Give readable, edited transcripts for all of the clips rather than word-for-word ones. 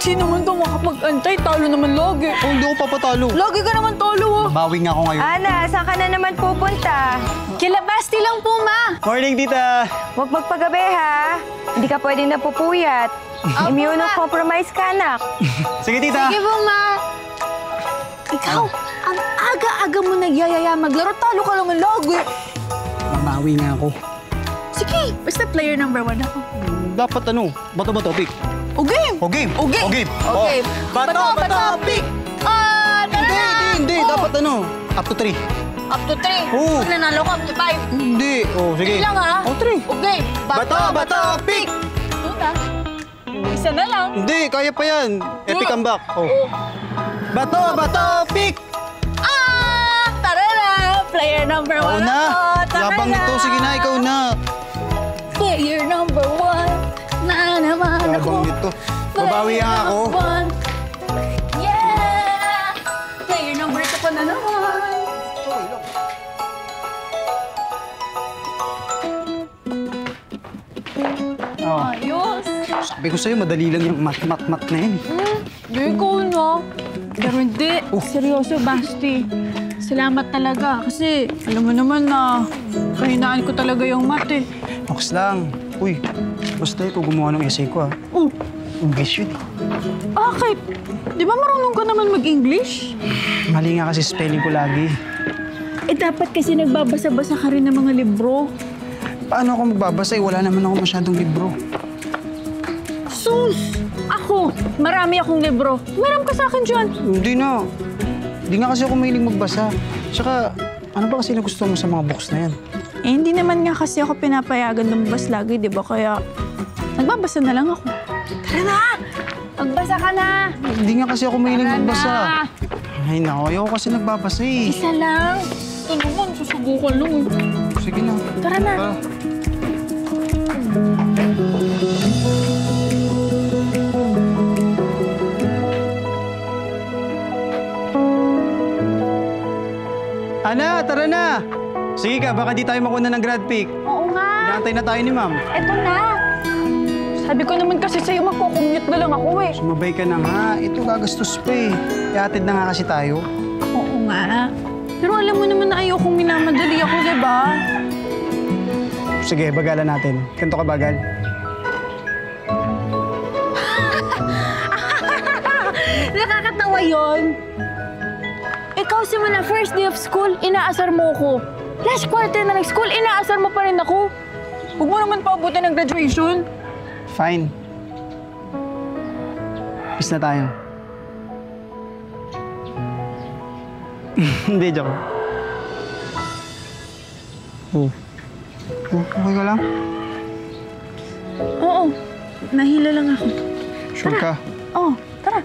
Sino man daw makapag-antay? Talo naman lagi. Oh, hindi ako papatalo. Lagi ka naman talo, ah. Bawi nga ako ngayon. Ana, saan ka na naman pupunta? Kila Basti lang po, ma. Morning, tita! Huwag magpagabi, ha? Hindi ka pwedeng napupuyat. Immunocompromise ka, anak. Sige, tita! Sige po, ma. Ikaw, ang aga-aga mo nagyayaya maglaro. Talo ka naman lagi. Bawi nga ako. Sige, basta player number 1 ako. Dapat bato-bato, pick. O game! O game! O game! O game! O game! Bato, pick! Ah, tara na! Hindi. Oh. Dapat up to 3. Up to 3. Oo. Pag nanalo ka, up to 5. Hindi. Oh, sige. Hindi lang, ha? O, 3. O game! Bato, pick! Tuna. Isa na lang. Hindi, kaya pa yan. Epic comeback. Oh. Bato, pick! Ah! Tara na! Player number 1 Oo na. ako. Tara Labang na. nito. Sige na, ikaw na. Player number 1. Na naman ako. Labang nito. Babawi nga ako. Player number 1. Yeah! Player number 2 ko na naman. Oh. Ayos. Sabi ko sa'yo, madali lang yung mat na yan. Hindi ko, no? Pero hindi. Seryoso, Basti. Salamat talaga. Kasi alam mo naman na kahinaan ko talaga yung mat eh. Ox lang. Uy, basta ikaw gumawa ng essay ko, ha? Oh, English yun, eh. bakit? Di ba marunong ka naman mag-English? Mali nga kasi spelling ko lagi. Eh, dapat kasi nagbabasa-basa ka rin ng mga libro. Paano ako magbabasa? Wala naman ako masyadong libro. Sus! Ako, marami akong libro. Meron ka sa akin dyan. Hindi na. Hindi nga kasi ako mahilig magbasa. Tsaka, ano ba kasi nagustuhan mo sa mga books na yan? Eh, hindi naman nga kasi ako pinapayagan lumabas lagi, di ba? Kaya, nagbabasa na lang ako. Tara na! Magbasa ka na! Hindi nga kasi ako mahilig Tara magbasa. na! Ay, naku. Ayoko kasi nagbabasa, eh. Isa lang. Ito naman, susubukan lang eh. Sige na. Tara na! Ana, tara na! Sige ka, baka di tayo makuha ng grad pick. Oo nga! Inaantay na tayo ni ma'am. Eto na! Sabi ko naman kasi sa'yo, magkukumute na lang ako eh. Sumabay ka na nga. Ito gagastos pa eh. Iatid na nga kasi tayo. Oo nga. Pero alam mo naman na ayokong minamadali ako, di ba? Sige, bagalan natin. Ganito ka bagal? Nakakatawa yon. Ikaw simula first day of school, inaasar mo ko. Last quarter na ng school, inaasar mo pa rin ako. Huwag mo naman paabutin ng graduation. Fine. Peace na tayo. Hindi, joke. Oh. Okay ka lang? Oo, nahila lang ako. Sure ka? Oo, tara.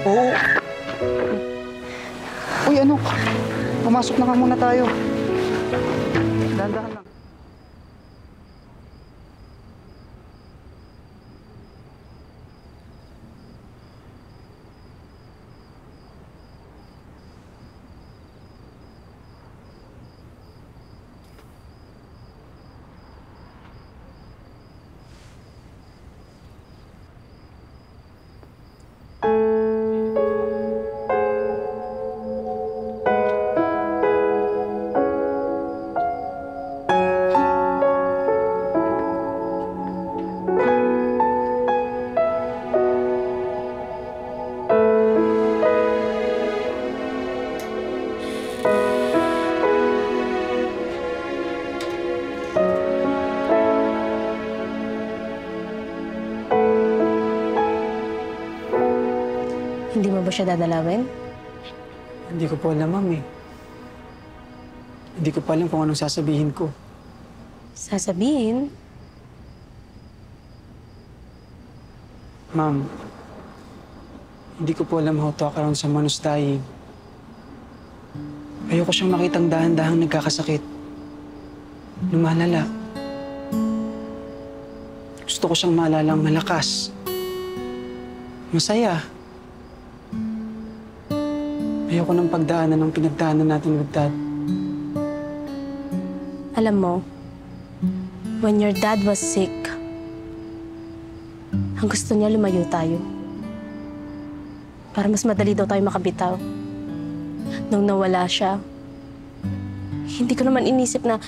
Oo. Uy, ano? Pumasok na ka muna tayo. Dahan-dahan lang. Hindi mo ba siya dadalawin? Hindi ko po alam, ma'am eh. Hindi ko pa alam kung anong sasabihin ko. Sasabihin? Ma'am, hindi ko po alam how to around someone who's dying. Ayoko siyang makitang dahan-dahang nagkakasakit. Lumalala. Gusto ko siyang maalalang malakas. Masaya. Ayoko ng pagdaanan ng pinagdaanan natin with Dad. Alam mo, when your dad was sick, Ang gusto niya, lumayo tayo. Para mas madali daw tayo makabitaw. Nung nawala siya, hindi ko naman inisip na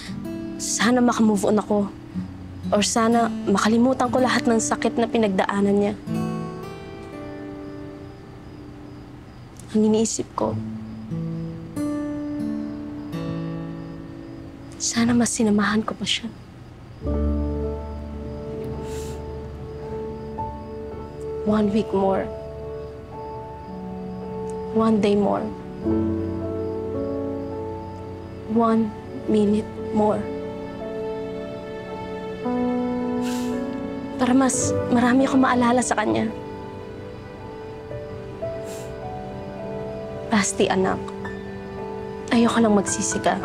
sana makamove on ako. Or sana makalimutan ko lahat ng sakit na pinagdaanan niya. Ang iniisip ko, sana mas sinamahan ko pa siya. One week more. One day more. 1 minute more. Para mas marami akong maalala sa kanya. Basti, anak. Ayoko lang magsisi ka.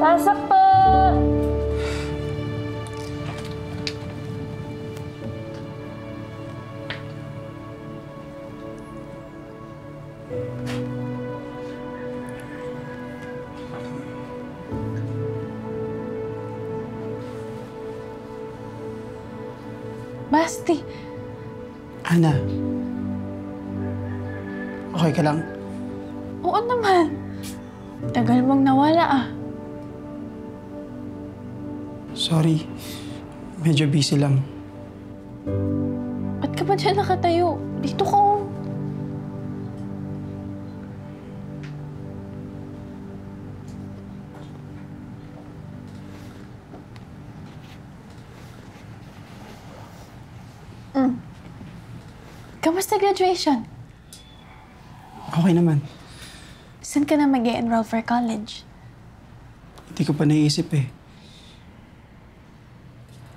Pasok po! Basti, Ana. Okay ka lang? oo naman. Tagal mong nawala ah. Sorry. Medyo busy lang. Ba't ka ba dyan nakatayo? Dito ka oh. Kamusta graduation? Okay naman. Saan ka na mag-enroll for college? Hindi ko pa naisip eh.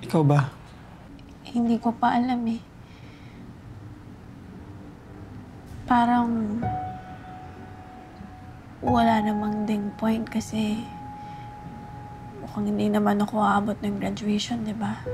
Ikaw ba? Hindi ko pa alam eh. Parang wala namang ding point kasi mukhang hindi naman ako aabot ng graduation, di ba?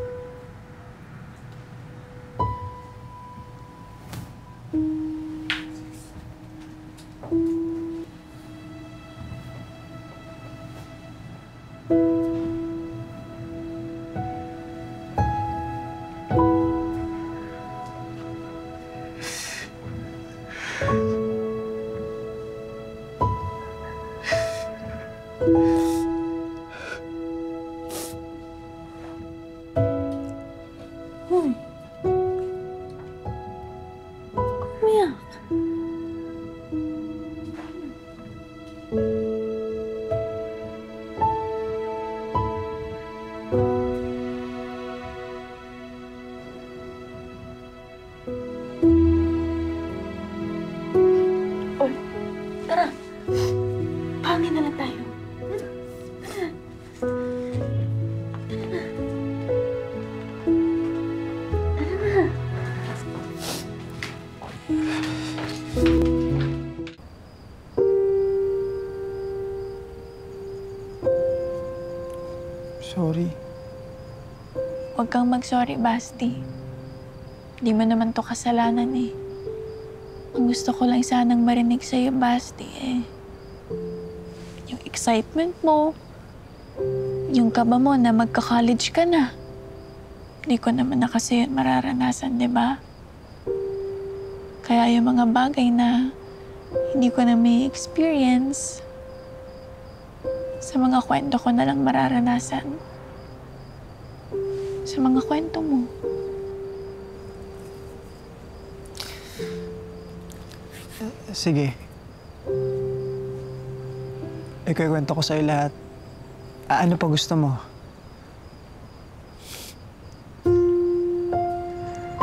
Umiyak. Oy, tara. Pangin na lang tayo. Sorry. Huwag kang mag-sorry, Basti. Di mo naman to kasalanan eh. Ang gusto ko lang sanang marinig sa'yo, Basti eh. Yung excitement mo, yung kaba mo na magka-college ka na. Hindi ko naman na kasi yun mararanasan, di ba? Kaya yung mga bagay na hindi ko na may experience, sa mga kwento ko na lang mararanasan. Sa mga kwento mo. Sige. Ikukwento ko sa'yo lahat. Ano pa gusto mo?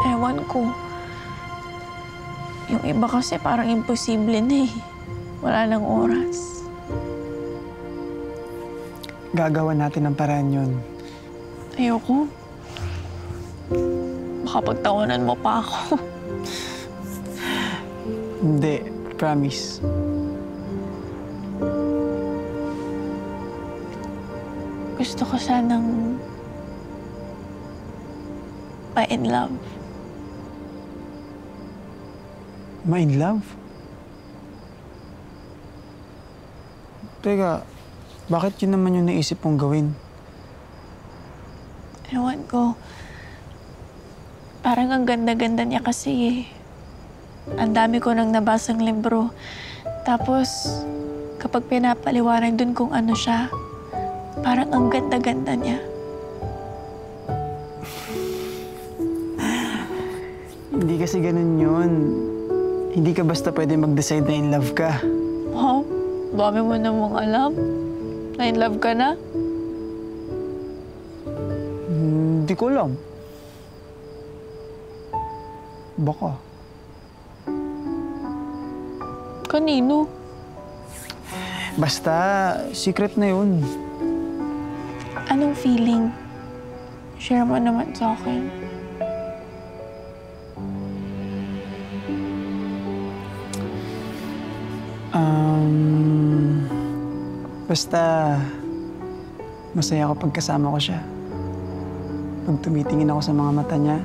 Ewan ko. Yung iba kasi parang imposible na eh. Wala nang oras. Gagawa natin ng paraan yun. Ayoko. Baka pagtawanan mo pa ako. Hindi. Promise. Gusto ko sanang pa-in love. Ma-in love? Teka, Bakit yun naman yung naisip mong gawin? Ewan ko. Parang ang ganda-ganda niya kasi eh. Ang dami ko nang nabasang libro. Tapos, kapag pinapaliwanag dun kung ano siya, parang ang ganda-ganda niya. Hindi kasi ganun yun. Hindi ka basta pwede mag-decide na in love ka. Wow, dami mo namang alam. Na in love ka na? Hindi ko alam. Baka. Kanino? Basta, secret na yun. Anong feeling? Share mo naman sa akin. Basta, masaya ako pag kasama ko siya. Pag tumitingin ako sa mga mata niya,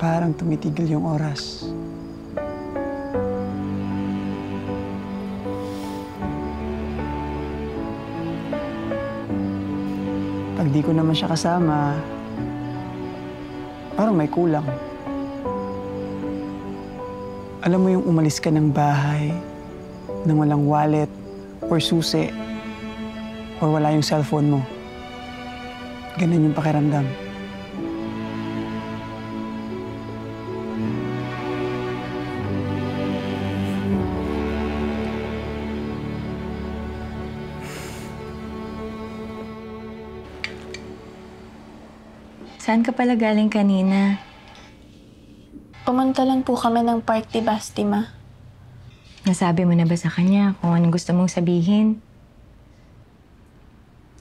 parang tumitigil yung oras. Pag di ko naman siya kasama, parang may kulang. Alam mo yung umalis ka ng bahay nang walang wallet or susi or wala yung cellphone mo. Ganun yung pakiramdam. Saan ka pala galing kanina? Pumunta lang po kami ng park ni Basti, Ma. Nasabi mo na ba sa kanya kung anong gusto mong sabihin?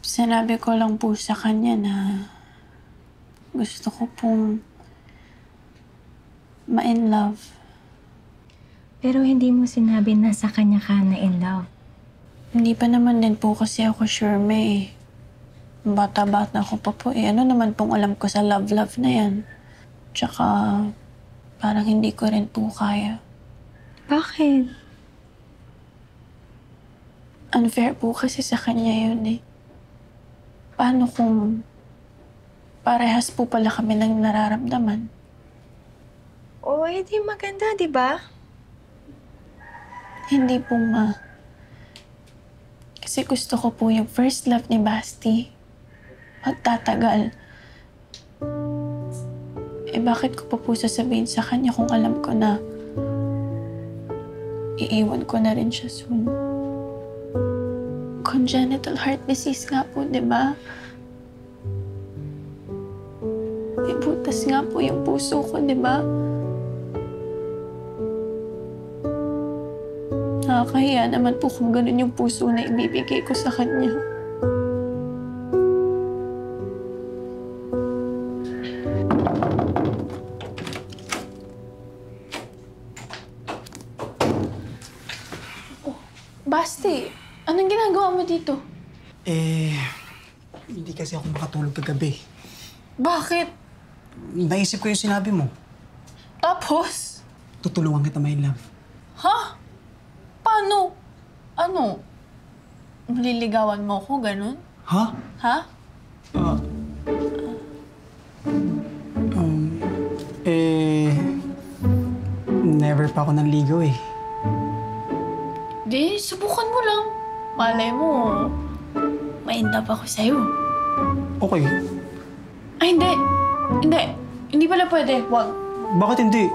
Sinabi ko lang po sa kanya na gusto ko pong ma-in love. Pero hindi mo sinabi na sa kanya ka na in love. Hindi pa naman din po kasi ako sure, May. Bata-bata ako pa po eh. Ano naman pong alam ko sa love-love na yan? Tsaka parang hindi ko rin po kaya. Bakit? Unfair po kasi sa kanya yun eh. Paano kung parehas po pala kami ng nararamdaman? Oo, hindi maganda, di ba? Hindi po, Ma. Kasi gusto ko po yung first love ni Basti. Magtatagal. Eh bakit ko pa po sasabihin sa kanya kung alam ko na iiwan ko na rin siya soon? Congenital heart disease nga po, di ba? May butas nga po yung puso ko, di ba? Nakakahiya naman po kung ganun yung puso na ibibigay ko sa kanya. Oh, Basti, anong ginagawa mo dito? Hindi kasi ako makatulog kagabi. Bakit? Naisip ko yung sinabi mo. Tapos? Tutulungan kita ma-in love. Ha? Paano? Ano? Liligawan mo ko, ganun? Ha? Ha? Never pa ako nanligaw eh. Di, subukan mo lang. Malay mo, ma-in-love ako sa'yo. Okay. Ay, hindi. Hindi. Hindi pala pwede. Wag. Bakit hindi?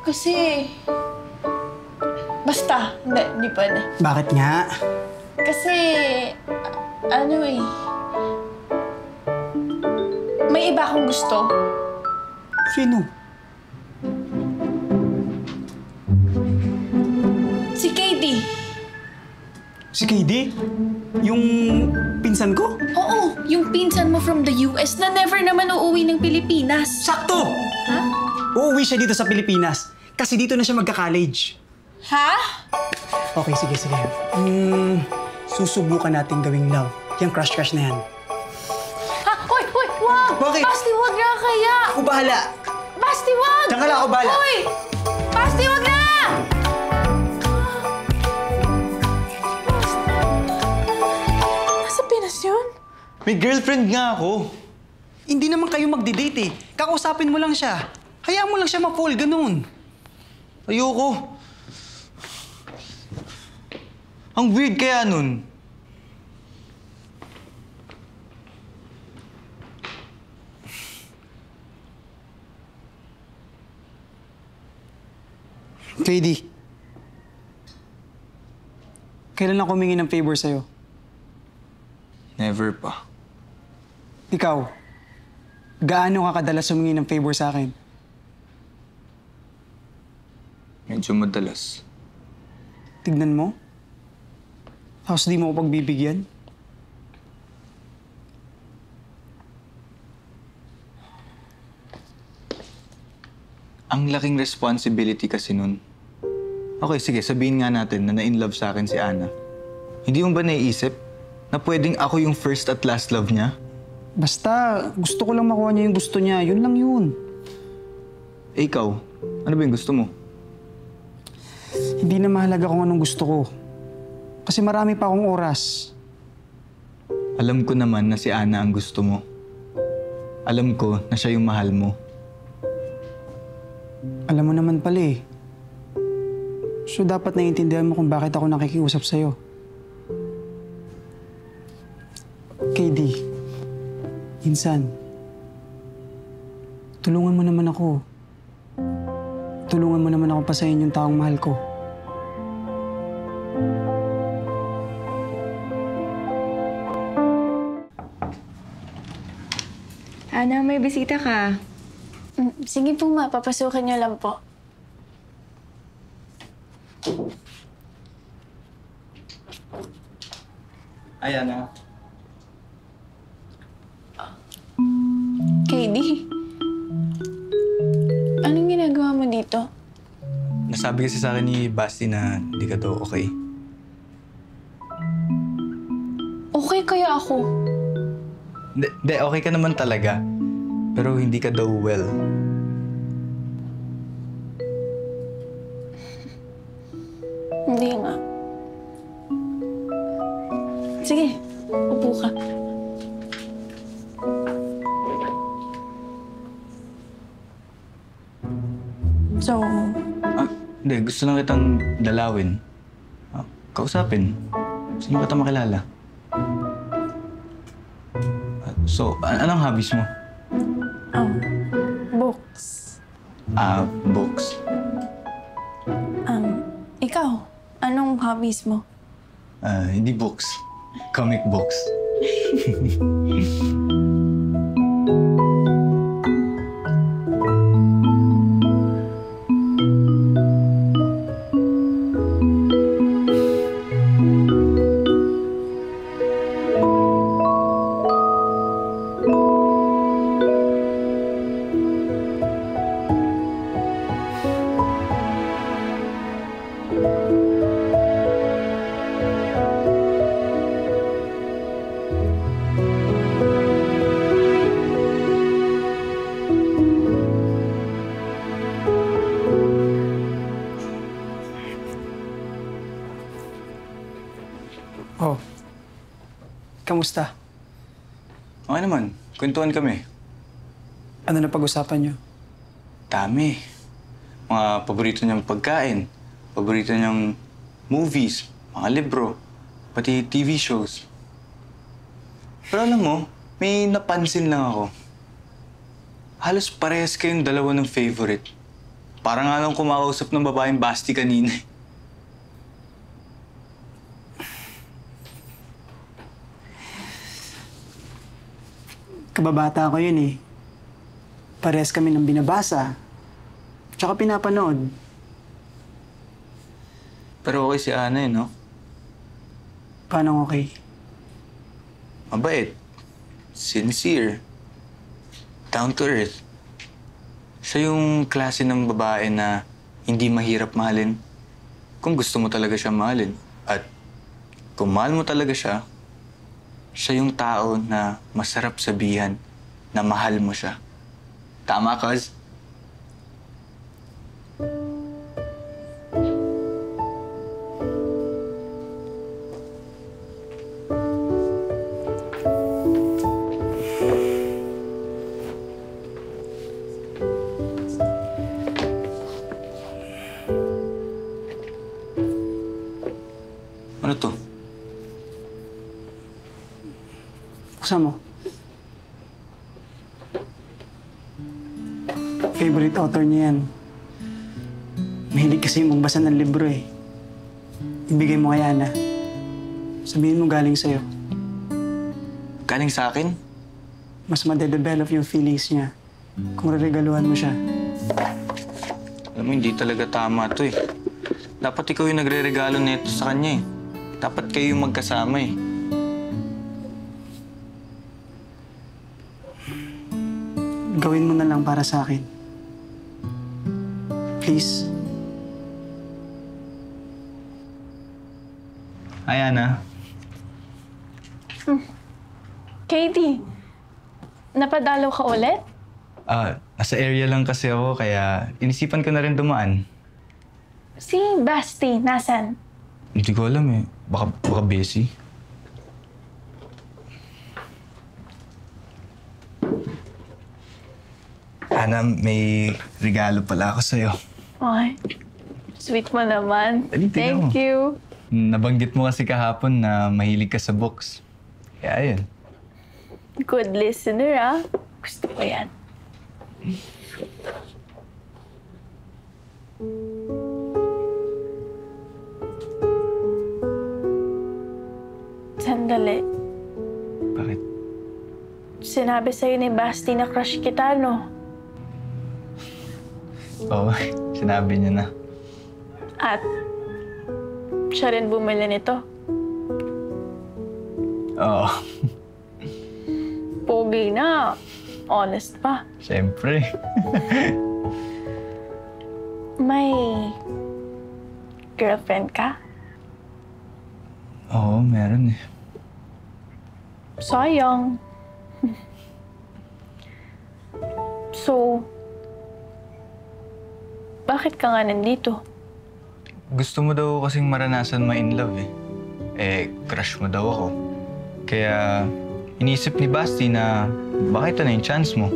Kasi... Basta. Hindi, hindi pwede. Bakit nga? Kasi... ano eh... May iba akong gusto. Sino? Si Katie. Si KD? Yung pinsan ko? Oo, yung pinsan mo from the US na never naman uuwi ng Pilipinas. Sakto! Ha? Uuwi siya dito sa Pilipinas. Kasi dito na siya magka-college. Ha? Okay, sige. Susubukan natin gawing love. Yung crush-crush na yan. Ha? Hoy! Hoy! Wag! Bakit? Basti, wag na kaya! Ako bahala! Basti, wag! Diyan ka lang, ako bahala! Hoy! Basti, wag na! May girlfriend nga ako. Hindi naman kayo magdi-date eh. Kakausapin mo lang siya. Hayaan mo lang siya ma-fall, ganun. Ayoko. Ang weird kaya nun. KD, kailan ako humingi ng favor sa'yo? Never pa. Ikaw, gaano ka kadalas humingi ng favor sa akin? Medyo madalas. Tignan mo. Tapos di mo ko pagbibigyan. Ang laking responsibility kasi nun. Okay, sige, sabihin nga natin na na-in-love sa akin si Ana. Hindi mo ba naiisip na pwedeng ako yung first at last love niya? Basta, gusto ko lang makuha niya yung gusto niya. Yun lang yun. Eh, ikaw, ano ba yung gusto mo? Hindi na mahalaga kung anong gusto ko. Kasi marami pa akong oras. Alam ko naman na si Ana ang gusto mo. Alam ko na siya yung mahal mo. Alam mo naman pala eh. So dapat naiintindihan mo kung bakit ako nakikiusap sa'yo. KD, insan, tulungan mo naman ako. Tulungan mo naman ako pasahin yung taong mahal ko. Ana, may bisita ka. Sige po, ma. Papasukin niyo lang po. Ay, Ana. KD, anong ginagawa mo dito? Nasabi kasi sa akin ni Basti na hindi ka daw okay. Okay kaya ako? Hindi, okay ka naman talaga. Pero hindi ka daw well. Hindi nga. Sige, upo ka. So, Ah, hindi, gusto lang kitang dalawin. Ah, kausapin. Gusto lang kita makilala. So, anong hobbies mo? books. Books. Ikaw, anong hobbies mo? Hindi books. Comic books. Oh, kamusta? Okay naman. Kwentuhan kami. Ano na pag-usapan niyo? Dami. Mga paborito niyang pagkain. Paborito niyang movies. Mga libro. Pati TV shows. Pero alam mo, may napansin lang ako. Halos parehas kayong dalawa ng favorite. Parang nga lang kumakausap ng babaeng Basti kanina. Kababata ko yun eh. Parehas kami ng binabasa. Tsaka pinapanood. Pero okay si Ana no? Paano okay? Mabait. Sincere. Down to earth. Siya yung klase ng babae na hindi mahirap mahalin kung gusto mo talaga siya mahalin. At kung mahal mo talaga siya, siya yung tao na masarap sabihan na mahal mo siya. Tama, Kaz? Ano to? Buksan mo. Favorite author niya yan. Mahilig kasi magbasa ng libro eh. Ibigay mo kay Ana. Sabihin mo galing sa'yo. Galing sa akin? Mas madedevelop yung feelings niya kung reregaluhan mo siya. Alam mo, hindi talaga tama to eh. Dapat ikaw yung nagre-regalo nito sa kanya eh. Dapat kayo yung magkasama eh. Gawin mo na lang para sa akin. Please. Hi, Ana. Katie, napadalaw ka ulit? Nasa area lang kasi ako, kaya inisipan ko na rin dumaan. Si Basti, nasan? Hindi ko alam eh. Baka busy. Ana, may regalo pala ako sa'yo. Ay, sweet mo naman. Dali, tingnan mo. Thank you. Nabanggit mo kasi kahapon na mahilig ka sa books. Kaya ayun. Good listener, ah. Gusto ko yan. Sandali. Bakit? Sinabi sa'yo ni Basti na crush kita, no? Oo, sinabi niya na. At siya rin bumili nito. Oo, Pogi na. Honest pa. siyempre. May girlfriend ka? Oo, meron eh. Sayang. So, bakit ka nga nandito? Gusto mo daw kasing maranasan ma-in love eh. Crush mo daw ako. Kaya inisip ni Basti na baka ito na yung chance mo.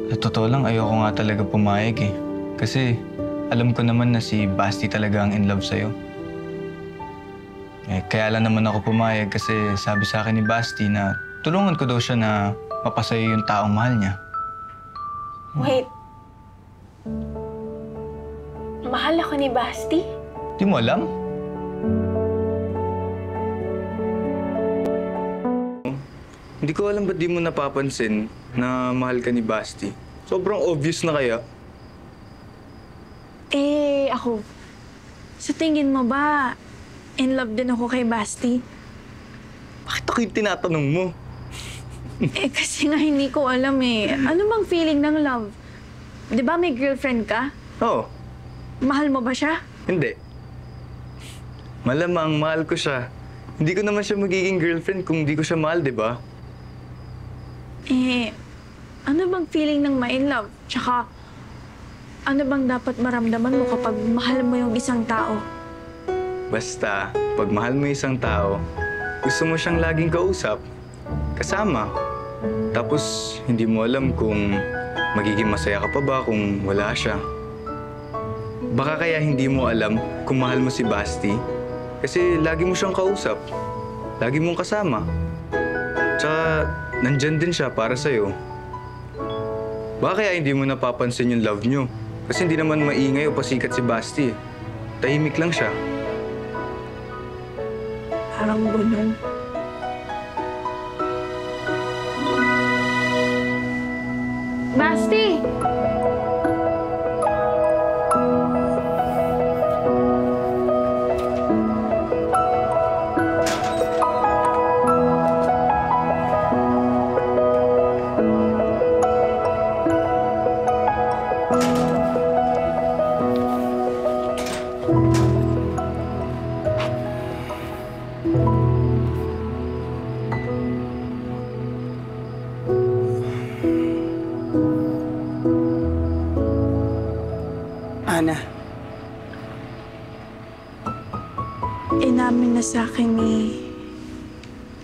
Sa totoo lang, ayoko nga talaga pumayag eh. Kasi alam ko naman na si Basti talaga ang in love sa'yo. Kaya lang naman ako pumayag kasi sabi sa akin ni Basti na tulungan ko daw siya na mapasaya yung taong mahal niya. Wait. Mahal ako ni Basti? Di mo alam? Hindi ko alam ba't di mo napapansin na mahal ka ni Basti. Sobrang obvious na kaya. Ako. Sa tingin mo ba, in love din ako kay Basti? Bakit ako yung tinatanong mo? Kasi nga hindi ko alam eh. Ano bang feeling ng love? Di ba may girlfriend ka? Oo, Mahal mo ba siya? hindi. Malamang mahal ko siya. Hindi ko naman siya magiging girlfriend kung hindi ko siya mahal, di ba? Ano bang feeling ng ma-in love? Tsaka, ano bang dapat maramdaman mo kapag mahal mo yung isang tao? Basta, pag mahal mo isang tao, gusto mo siyang laging kausap, kasama. Tapos, hindi mo alam kung magiging masaya ka pa ba kung wala siya. Baka kaya hindi mo alam kung mahal mo si Basti kasi lagi mo siyang kausap, lagi mong kasama. Tsaka, nandyan din siya para sa'yo. Baka kaya hindi mo napapansin yung love nyo kasi hindi naman maingay o pasikat si Basti. Tahimik lang siya. Parang bunong. Basti! Ana, Inamin na sa akin ni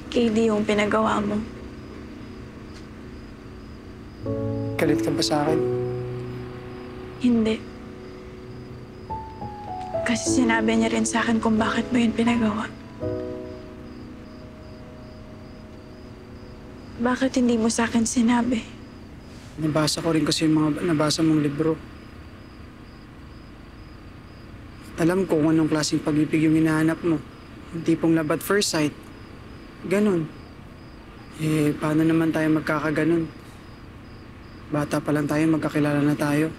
KD yung pinagawa mo. galit ka ba sa akin? Hindi. Kasi sinabi niya rin sa akin kung bakit mo yun pinagawa. Bakit hindi mo sa akin sinabi? Nabasa ko rin kasi yung mga nabasa mong libro. Alam ko kung anong klaseng pag-ibig yung hinahanap mo. Yung tipong love at first sight. Ganon. Eh, paano naman tayo magkakaganon? Bata pa lang tayo, magkakilala na tayo.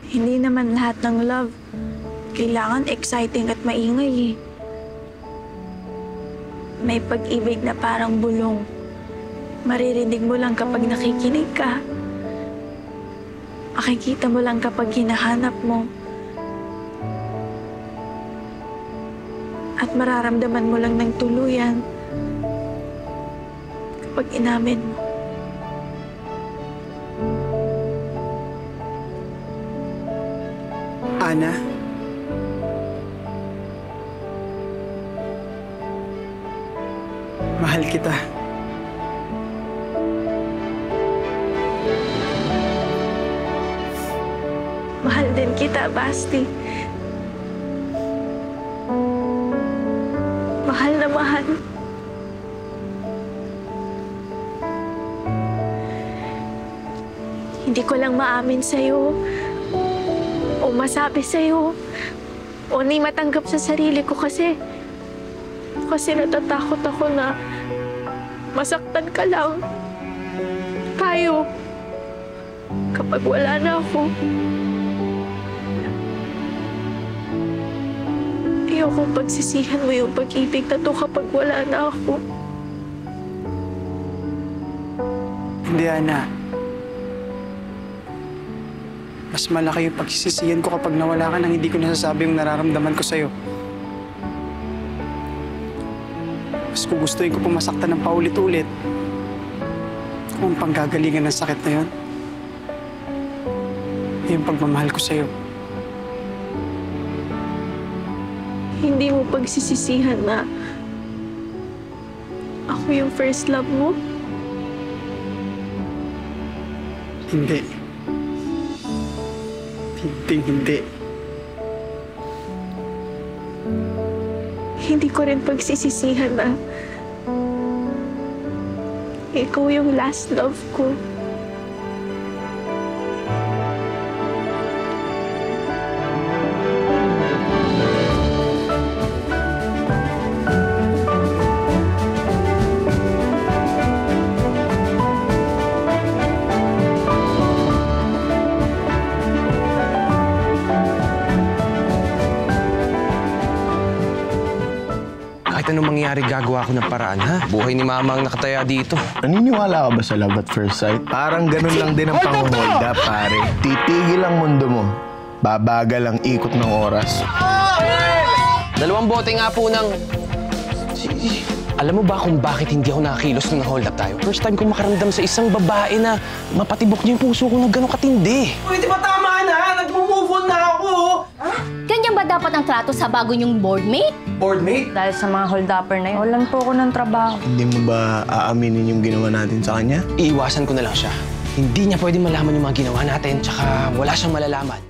Hindi naman lahat ng love kailangan exciting at maingay eh. May pag-ibig na parang bulong. Maririnig mo lang kapag nakikinig ka. Makikita mo lang kapag hinahanap mo. At mararamdaman mo lang ng tuluyan kapag inamin mo. Ana? Mahal kita. Mahal din kita, Basti. Mahal na mahal. Hindi ko lang maamin sa'yo o masabi sa'yo o ni matanggap sa sarili ko kasi natatakot ako na masaktan ka lang tayo kapag wala na ako. Ayokong pagsisihan mo yung pag-ibig na to kapag wala na ako. Hindi, Ana. Mas malaki yung pagsisisihan ko kapag nawala ka nang hindi ko nasasabi yung nararamdaman ko sa'yo. Mas gugustuhin ko pumasaktan ng paulit-ulit. Kung panggagalingan ng sakit na yun, yung pagmamahal ko sa'yo. Hindi mo pagsisisihan na ako yung first love mo? Hindi. Hindi. Hindi ko rin pagsisisihan na ikaw yung last love ko. Kahit anong mangyari, gagawa ko ng paraan, ha? Buhay ni Mama ang nakataya dito. Naniniwala ka ba sa love at first sight? Parang ganun lang din ang pang-hold up, pare. Titigil ang mundo mo. Babagal ang ikot ng oras. 2 bote nga po ng... Alam mo ba kung bakit hindi ako nakakilos nung na-hold up tayo? First time ko makaramdam sa isang babae na mapatibok niya yung puso ko na gano'ng katindi. Uy, di ba tama na? Nag-move on na ako! Ganyan ba dapat ang trato sa bago niyong boardmate? Boardmate? Dahil sa mga hold-upper na yun, walang po ako ng trabaho. Hindi mo ba aaminin yung ginawa natin sa kanya? Iiwasan ko na lang siya. Hindi niya pwede malaman yung mga ginawa natin, tsaka wala siyang malalaman.